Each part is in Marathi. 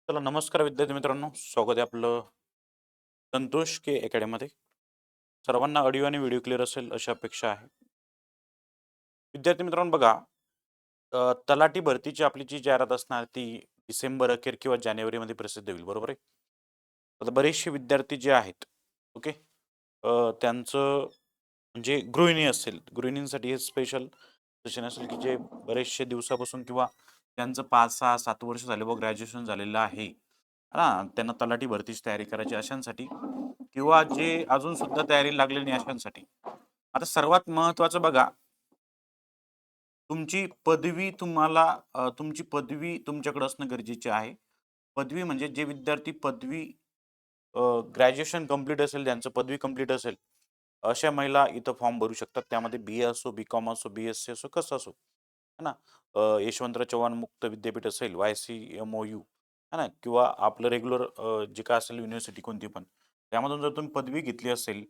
चला नमस्कार विद्यार्थी मित्रांनो, स्वागत आहे आपलं संतोष के अकॅडमीमध्ये. सर्वांना ऑडिओ आणि व्हिडिओ क्लिअर असेल अशी अपेक्षा आहे. विद्यार्थी मित्रांनो बघा, तलाठी भरतीची आपली जी जाहिरात असणार ती डिसेंबर अखेर किंवा जानेवारीमध्ये प्रसिद्ध होईल, बरोबर आहे. आता बरेचसे विद्यार्थी जे आहेत, ओके, त्यांचं म्हणजे गृहिणी असेल, गृहिणींसाठी हे स्पेशल सेशन असेल की जे बरेचसे दिवसापासून किंवा त्यांचं 5, 6, 7 वर्ष झाले व ग्रॅज्युएशन झालेलं आहे, हां, त्यांना तलाठी भरतीची तयारी करायची अशांसाठी किंवा जे अजून सुद्धा तयारी लागलेली नाही अशांसाठी. आता सर्वात महत्त्वाचं बघा, तुमची पदवी तुम्हाला तुमची पदवी तुमच्याकडे असणं गरजेचे आहे. पदवी म्हणजे जे विद्यार्थी पदवी ग्रॅज्युएशन कंप्लीट असेल, ज्यांचं पदवी कंप्लीट असेल, अशा महिला इथं फॉर्म भरू शकतात. त्यामध्ये बी-ए असो, बी-कॉम असो, बी-एस-सी असो, कसं असो, है ना. यशवंतराव चव्हाण मुक्त विद्यापीठ असेल, वाय-सी-एम-ओ-यू, है ना, किंवा आपलं रेग्युलर जे काय असेल युनिव्हर्सिटी कोणती पण. त्यामधून जर तुम्ही पदवी घेतली असेल,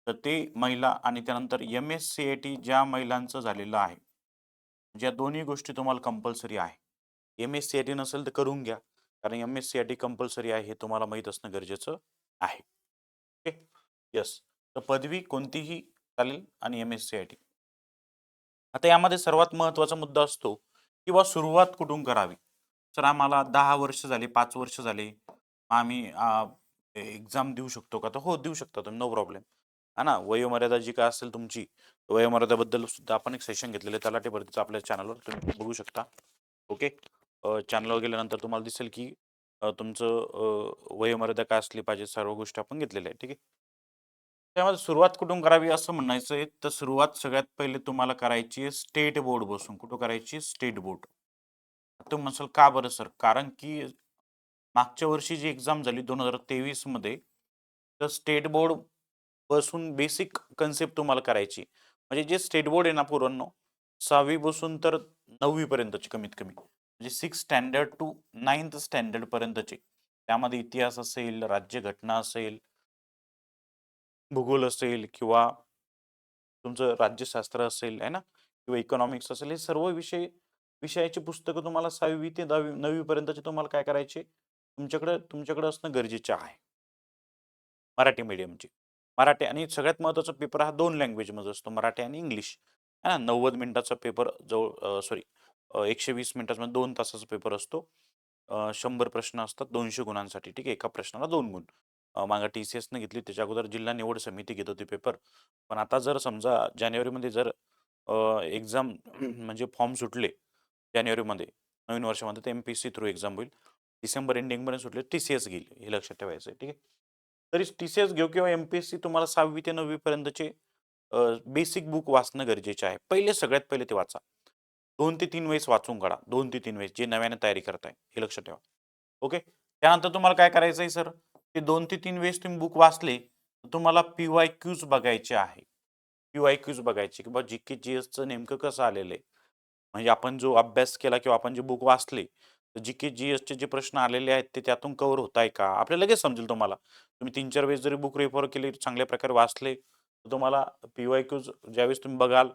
तर ते महिला आणि त्यानंतर एम-एस-सी-आय-टी ज्या महिलांचं झालेलं आहे, ज्या दोन्ही गोष्टी तुम्हाला कंपल्सरी आहे. एम-एस-सी-आय-टी नसेल तर करून घ्या. कारण एम-एस-सी-आय-टी कंपल्सरी आहे हे तुम्हाला माहीत असणं गरजेचं आहे. ओके. येस. तर पदवी कोणतीही चालेल आणि एम-एस-सी-आय-टी. आता यामध्ये सर्वात महत्त्वाचा मुद्दा असतो, किंवा सुरुवात कुठून करावी? सर आम्हाला 10 वर्ष झाली, 5 वर्ष झाले. आम्ही एक्झाम देऊ शकतो का? तर हो, देऊ शकता तुम्ही, नो प्रॉब्लेम. आहे ना. वयोमर्यादा जी काय असेल तुमची, वयोमर्यादेबद्दल सुद्धा आपण एक सेशन घेतलेलं आहे तलाठी भरतीचं आपल्या चॅनलवर तुम्ही बघू शकता. ओके. चॅनलवर गेल्यानंतर तुम्हाला दिसेल की तुमचं वयोमर्यादा काय असली पाहिजे, सर्व गोष्टी आपण घेतलेल्या आहेत. ठीक आहे. त्यामध्ये सुरुवात कुठून करावी असं म्हणायचं आहे, तर सुरुवात सगळ्यात पहिले तुम्हाला करायची आहे स्टेट बोर्ड बसून. कुठं करायची? State board. तुम्ही म्हणसाल का बरं सर? कारण की मागच्या वर्षी जी एक्झाम झाली 2023 मध्ये, तर स्टेट बोर्ड पासून बेसिक कन्सेप्ट तुम्हाला करायची. म्हणजे जे स्टेट बोर्ड आहे ना पोरांनो, 6वी पासून तर 9वी पर्यंतची कमीत कमी. म्हणजे 6th standard to 9th standard पर्यंतचे. त्यामध्ये इतिहास असेल, राज्यघटना असेल, भूगोल असेल किंवा तुमचं राज्यशास्त्र असेल, आहे ना, किंवा इकॉनॉमिक्स असेल, हे सर्व विषयाची पुस्तकं तुम्हाला 6वी ते 9वी पर्यंतचे तुम्हाला काय करायचे? तुमच्याकडे असणं गरजेचे आहे. मराठी मीडियमची. मराठी आणि सगळ्यात महत्त्वाचा पेपर हा 2 लँग्वेजमध्ये असतो, मराठी आणि इंग्लिश. आहे ना. 90 मिनिटाचा पेपर सॉरी 120 मिनिटाचा 2 तासाचा पेपर असतो. 100 प्रश्न असतात 200 गुणांसाठी. ठीक आहे. एका प्रश्नाला 2 गुण. मागे टी-सी-एसने घेतली, त्याच्या अगोदर जिल्हा निवड समिती घेत होती पेपर. पण आता जर समजा जानेवारीमध्ये जर एक्झाम म्हणजे फॉर्म सुटले जानेवारीमध्ये, नवीन वर्षामध्ये, तर एम-पी-एस-सी थ्रू एक्झाम होईल. डिसेंबर एंडिंगपर्यंत सुटले टी-सी-एस घेईल, हे लक्षात ठेवायचं आहे. ठीक आहे. तरी टी-सी-एस घेऊ किंवा एम-पी-एस-सी, तुम्हाला 6वी ते 9वी पर्यंतचे बेसिक बुक वाचणं गरजेचे आहे. सगळ्यात पहिले ते वाचा. 2 ते 3 वेळेस वाचून काढा. 2 ते 3 वेळेस, जे नव्याने तयारी करताय, हे लक्षात ठेवा. ओके. त्यानंतर तुम्हाला काय करायचं आहे सर, ते 2 ते 3 वेळेस तुम्ही बुक वाचले, तर तुम्हाला पी-वाय-क्यूज बघायचे आहे. पी-वाय-क्यूज बघायचे, की बाबा जी-के, जी-एसचं नेमकं कसं आलेलं आहे. म्हणजे आपण जो अभ्यास केला किंवा आपण जे बुक वाचले, तर जी-के, जी-एसचे जे प्रश्न आलेले आहेत, ते त्यातून कव्हर होत आहे का? आपल्याला लगेच समजेल तुम्हाला. तुम्ही 3-4 वेळेस जरी बुक रेफर केली, चांगल्या प्रकारे वाचले, तर तुम्हाला पी-वाय-क्यूज ज्यावेळेस तुम्ही बघाल,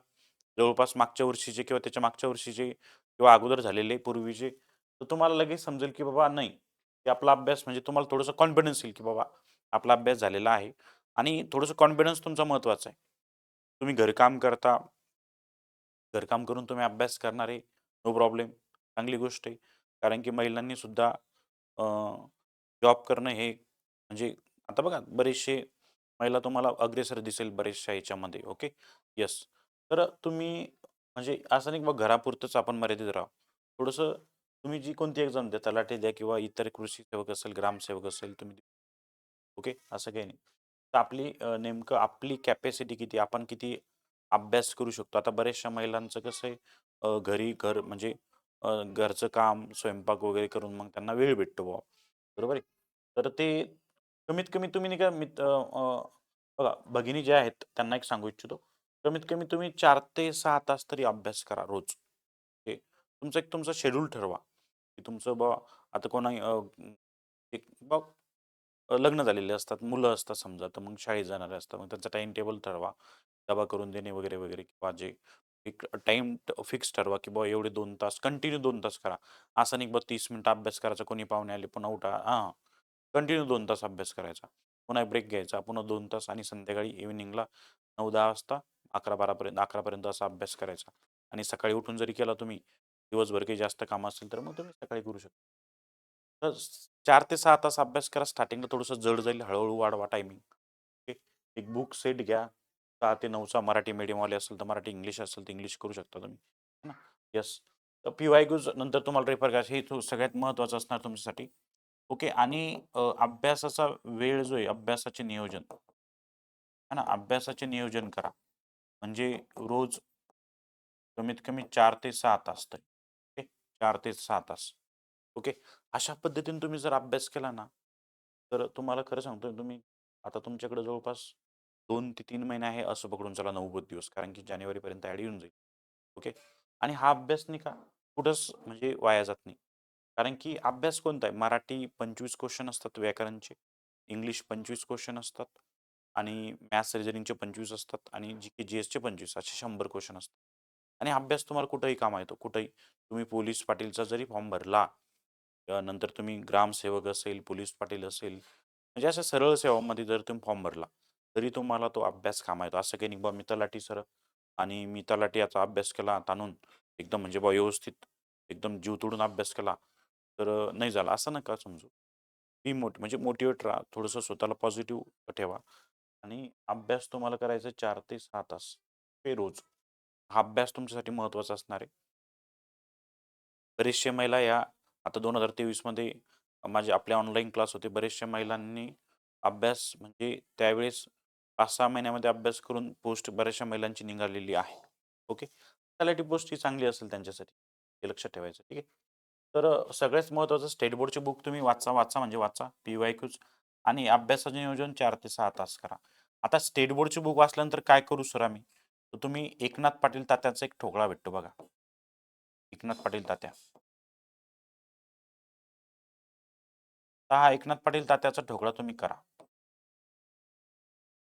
जवळपास मागच्या वर्षीचे किंवा त्याच्या मागच्या वर्षीचे किंवा अगोदर झालेले पूर्वीचे, तर तुम्हाला लगेच समजेल, की बाबा नाही, की आपला अभ्यास म्हणजे तुम्हाला थोडंसं कॉन्फिडन्स येईल, की बाबा आपला अभ्यास झालेला आहे आणि थोडंसं कॉन्फिडन्स तुमचा महत्त्वाचा आहे. तुम्ही घरकाम करता, घरकाम करून तुम्ही अभ्यास करणार आहे, नो प्रॉब्लेम. चांगली गोष्ट आहे. कारण की महिलांनी सुद्धा जॉब करणं हे म्हणजे आता बघा बरेचसे महिला तुम्हाला अग्रेसर दिसेल बऱ्याचशा ह्याच्यामध्ये. ओके. येस. तर तुम्ही म्हणजे असं नाही की बा घरापुरतंच आपण मर्यादित राहावं. थोडंसं तुम्ही जी कोणती एक्झाम द्या, तलाठी द्या किंवा इतर कृषी सेवक असेल, ग्रामसेवक असेल, तुम्ही ओके. असं काही नाही. तर नेमकं आपली कॅपॅसिटी किती, आपण किती अभ्यास करू शकतो. आता बऱ्याचशा महिलांचं कसं आहे, घरी म्हणजे घरचं काम, स्वयंपाक वगैरे करून मग त्यांना वेळ भेटतो बुवा. बरोबर आहे. तर ते कमीत कमी तुम्ही नाही का बघा भगिनी ज्या आहेत त्यांना एक सांगू इच्छितो. कमीत कमी तुम्ही 4 ते 6 तास तरी अभ्यास करा रोज. ओके. तुमचा शेड्यूल ठरवा, की तुमचं आता कोणी एक लग्न झालेले असतात, मुलं असतात समजा, तर मग शाळेत जाणारे असतात. मग त्यांचा टाईम टेबल ठरवा. डबा करून देणे वगैरे, वगैरे, किंवा जे एक टाईम फिक्स ठरवा, की बुवा एवढे 2 तास कंटिन्यू 2 तास करा. असं नाही की 30 मिनिटं अभ्यास करायचा, कोणी पाहुणे आले पुन्हा उठा. हां, कंटिन्यू 2 तास अभ्यास करायचा. पुन्हा ब्रेक घ्यायचा, पुन्हा 2 तास आणि संध्याकाळी इव्हनिंगला 9-10 वाजता 11-12 पर्यंत असा अभ्यास करायचा. आणि सकाळी उठून जरी केला तुम्ही, दिवसभर काही जास्त कामं असेल तर मग तुम्ही सकाळी करू शकता. तर 4 ते 6 तास अभ्यास करा. स्टार्टिंगला थोडंसं जड जाईल, हळू वाढवा टायमिंग. एक बुक सेट घ्या. 6 ते 9चा मराठी मीडियमवाले असेल तर मराठी, इंग्लिश असेल तर इंग्लिश करू शकता तुम्ही. है ना? येस. तर पी-वाय-क्यूज नंतर तुम्हाला रेफर करायचं हे सगळ्यात महत्त्वाचं असणार तुमच्यासाठी. ओके आणि अभ्यासाचा वेळ जो आहे, अभ्यासाचे नियोजन, है ना? अभ्यासाचे नियोजन करा. म्हणजे रोज कमीत कमी 4 ते 6 तास तरी. ओके. 4 ते 6 तास. ओके. अशा पद्धतीने तुम्ही जर अभ्यास केला ना, तर तुम्हाला खरं सांगतोय तुम्ही आता तुमच्याकडे जवळपास 2 ते 3 महिने आहे असं पकडून चला 90 दिवस. कारण की जानेवारीपर्यंत ॲड येऊन जाईल. ओके. आणि हा अभ्यास नाही का कुठंच म्हणजे वाया जात नाही. कारण की अभ्यास कोणता आहे? मराठी 25 क्वेश्चन असतात व्याकरणचे, इंग्लिश 25 क्वेश्चन असतात आणि मॅथ्स रिझनिंगचे 25 असतात आणि जी-के, जी-एसचे 25 असे 100 क्वेश्चन असतात. आणि अभ्यास तुम्हाला कुठेही कामा येतो. कुठेही तुम्ही पोलीस पाटीलचा जरी फॉर्म भरला, नंतर तुम्ही ग्रामसेवक असेल, पोलीस पाटील असेल, म्हणजे अशा सरळ सेवांमध्ये जर तुम्ही फॉर्म भरला, तरी तुम्हाला तो अभ्यास कामा येतो. असं काही नाही बा मी तलाठी सर आणि मी तलाठी याचा अभ्यास केला ताणून एकदम म्हणजे बा व्यवस्थित एकदम जीव तोडून अभ्यास केला, तर नाही झाला असं नका समजू. बी म्हणजे मोटिव्हेट राहा. थोडंसं स्वतःला पॉझिटिव्ह ठेवा आणि अभ्यास तुम्हाला करायचा 4 ते 6 तास हे रोज. हा अभ्यास तुमच्यासाठी महत्त्वाचा असणार आहे. बरेचशा महिला या आता 2023 मध्ये माझे आपले ऑनलाईन क्लास होते. बऱ्याचशा महिलांनी अभ्यास म्हणजे त्यावेळेस 5-6 महिन्यामध्ये अभ्यास करून पोस्ट बऱ्याचशा महिलांची निघालेली आहे. ओके. तलाठी पोस्ट ही चांगली असेल त्यांच्यासाठी. हे लक्षात ठेवायचं. ठीक आहे. तर सगळ्यात महत्त्वाचं स्टेट बोर्डचे बुक तुम्ही वाचा म्हणजे वाचा. पी-वाय-क्यूज आणि अभ्यासाचे नियोजन 4 ते 6 तास करा. आता स्टेट बोर्डचे बुक वाचल्यानंतर काय करू सर आम्ही? तर तुम्ही एकनाथ पाटील तात्यांचा एक ठोकळा भेटतो बघा. एकनाथ पाटील तात्या. तर हा एकनाथ पाटील तात्याचा ठोकळा तुम्ही करा.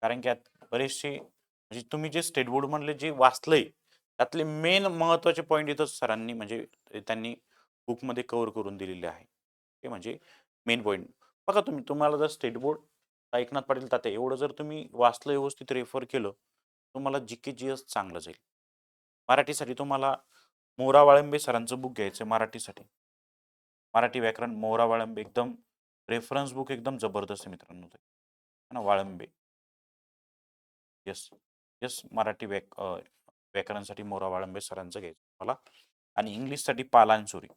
कारण की यात बरेचसे म्हणजे तुम्ही जे स्टेट बोर्ड मधले जे वाचलंय, त्यातले मेन महत्त्वाचे पॉइंट इथं सरांनी म्हणजे त्यांनी बुकमध्ये कव्हर करून दिलेले आहे. ते म्हणजे मेन पॉइंट. बघा तुम्ही तुम्हाला जर स्टेट बोर्ड एकनाथ पाटील तात्या एवढं जर तुम्ही वाचलं व्यवस्थित रेफर केलं, तुम्हाला जी-के, जी-एस चांगलं जाईल. मराठीसाठी तुम्हाला मोरा वाळंबे सरांचं बुक घ्यायचं मराठीसाठी. मराठी व्याकरण मोरा वाळंबे एकदम रेफरन्स बुक एकदम जबरदस्त आहे मित्रांनो ते. है ना वाळंबे. येस. येस मराठी व्याकरणसाठी मोरा वाळंबे सरांचं घ्यायचं मला आणि इंग्लिशसाठी पालांसुरी.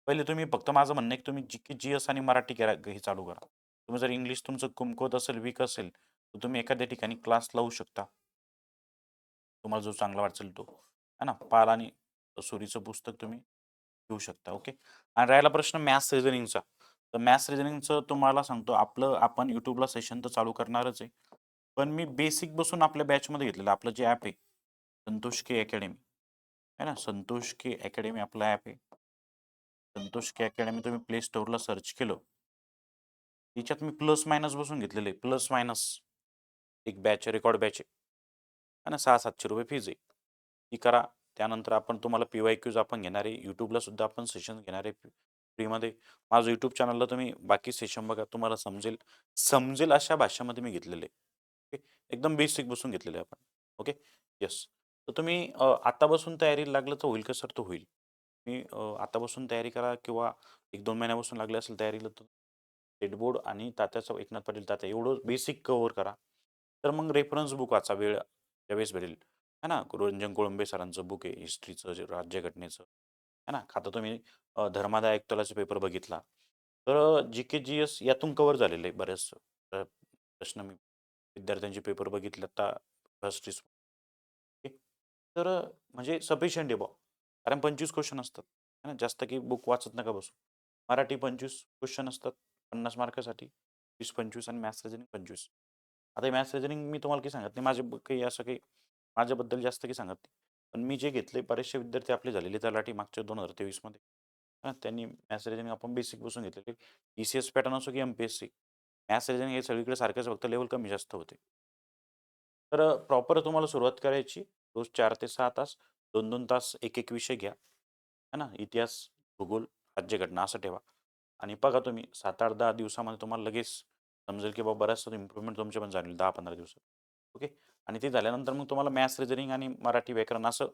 पहिले तुम्ही फक्त माझं म्हणणं आहे की तुम्ही जी-के, जी-एस आणि मराठी करा हे चालू करा. तुम्ही जर इंग्लिश तुमचं कमकुवत असेल, वीक असेल, तर तुम्ही एखाद्या ठिकाणी क्लास लावू शकता. तुम्हाला जो चांगला वाटेल तो. है ना? पाल आणि सुरीचं पुस्तक तुम्ही घेऊ शकता. ओके. आणि राहिला प्रश्न मॅथ्स रिझनिंगचा. तर मॅथ्स रिझनिंगचं तुम्हाला सांगतो आपण YouTubeला सेशन तर चालू करणारच आहे. पण मी बेसिक बसून आपल्या बॅचमध्ये घेतलेलं आपलं जे ॲप आहे, संतोष के अकॅडमी. आहे ना? संतोष के अकॅडमी आपलं ॲप आहे. संतोष के अकॅडमी तुम्ही प्ले स्टोअरला सर्च केलं. तिच्यात मी प्लस मायनस बसून घेतलेलं आहे. प्लस मायनस एक बॅच रेकॉर्ड बॅच आहे. आहे ना? ₹600-700 फीज आहे. ती करा. त्यानंतर आपण तुम्हाला पी-वाय-क्यूज आपण घेणार आहे. YouTubeला सुद्धा आपण सेशन घेणार आहे फ्रीमध्ये. माझं YouTube चॅनलला तुम्ही बाकी सेशन बघा. तुम्हाला समजेल. समजेल अशा भाषेमध्ये मी घेतलेले आहे. ओके. एकदम बेसिक बसून घेतलेले आहे आपण. ओके. येस. तर तुम्ही आत्तापासून तयारीला लागलं तर होईल का सर? तर होईल. तुम्ही आत्तापासून तयारी करा किंवा 1-2 महिन्यापासून लागले असेल तयारीला तर स्टेट बोर्ड आणि तात्याचं एकनाथ पाटील तात्या एवढं बेसिक कव्हर करा. तर मग रेफरन्स बुक वाचा वेळ त्यावेळेस भेटेल. है ना? रंजन कोळंबे सरांचं बुक आहे हिस्ट्रीचं जे राज्यघटनेचं. है ना? आता तुम्ही धर्मादाय आयुक्तालयाचा पेपर बघितला. तर जी-के, जी-एस यातून कव्हर झालेलं आहे बरेच प्रश्न मी विद्यार्थ्यांचे पेपर बघितले आता फर्स्ट तर म्हणजे सफिशियंट आहे बुवा. कारण 25 क्वेश्चन असतात. है ना? जास्त काही बुक वाचत नका बसू. मराठी 25 क्वेश्चन असतात 50 मार्कासाठी. 20-25 आणि मॅथ्स रिझनिंग 25. आता मॅथ्स रिझनिंग मी तुम्हाला काही सांगत नाही. काही असं काही माझ्याबद्दल जास्त काही सांगत नाही. पण मी जे घेतले बरेचसे विद्यार्थी आपले झालेले तलाठी मागच्या 2023 मध्ये. हां, त्यांनी मॅथ्स रिझनिंग आपण बेसिक पासून घेतलेले. ई-सी-एस पॅटर्न असो की एम-पी-एस-सी. मॅथ्स रिझनिंग हे सगळीकडे सारखंच फक्त लेव्हल कमी जास्त होते. तर प्रॉपर तुम्हाला सुरुवात करायची रोज 4 ते 6 तास. 2-2 तास एक-एक विषय घ्या. है ना? इतिहास, भूगोल, राज्यघटना असं ठेवा आणि बघा तुम्ही 7-8, 10 दिवसामध्ये तुम्हाला लगेच समजेल, की बाबा बराचसा इम्प्रूव्हमेंट तुमच्या पण झालेली 10-15 दिवसात. ओके. आणि ते झाल्यानंतर मग तुम्हाला मॅथ्स, रिझनिंग आणि मराठी व्याकरण असं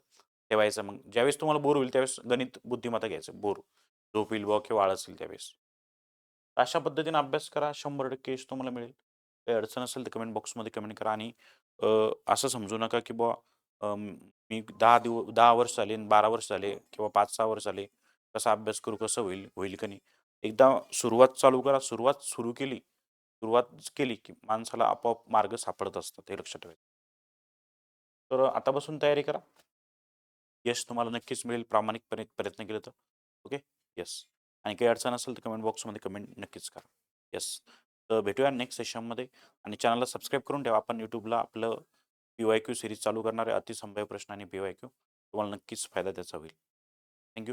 ठेवायचं. मग ज्यावेळेस तुम्हाला बोर होईल त्यावेळेस गणित, बुद्धिमत्ता घ्यायचं. झोप येईल बुवा किंवा आळस येईल त्यावेळेस. तर अशा पद्धतीने अभ्यास करा. 100% यश तुम्हाला मिळेल. काही अडचण असेल तर कमेंट बॉक्समध्ये कमेंट करा आणि अ, असं समजू नका, की बुवा मी 10 वर्ष झाले आणि 12 वर्ष झाले किंवा 5-6 वर्ष झाले. कसा अभ्यास करू, कसं होईल, होईल का नाही? एकदा सुरुवात चालू करा. सुरुवात सुरू केली, सुरुवात केली, की माणसाला आपोआप मार्ग सापडत असतात. हे लक्षात ठेवायचं. तर आतापासून तयारी करा. यश तुम्हाला नक्कीच मिळेल प्रामाणिकपणे प्रयत्न केले तर. ओके. येस. आणि काही अडचण असेल तर कमेंट बॉक्समध्ये कमेंट नक्कीच करा. येस. तर भेटूया नेक्स्ट सेशनमध्ये आणि चॅनलला सबस्क्राईब करून ठेवा. आपण YouTubeला आपलं पी-वाय-क्यू सीरीज चालू करणार आहे. अतिसंभाव्य प्रश्न आणि पी-वाय-क्यू. तुम्हाला नक्कीच फायदा त्याचा होईल. थँक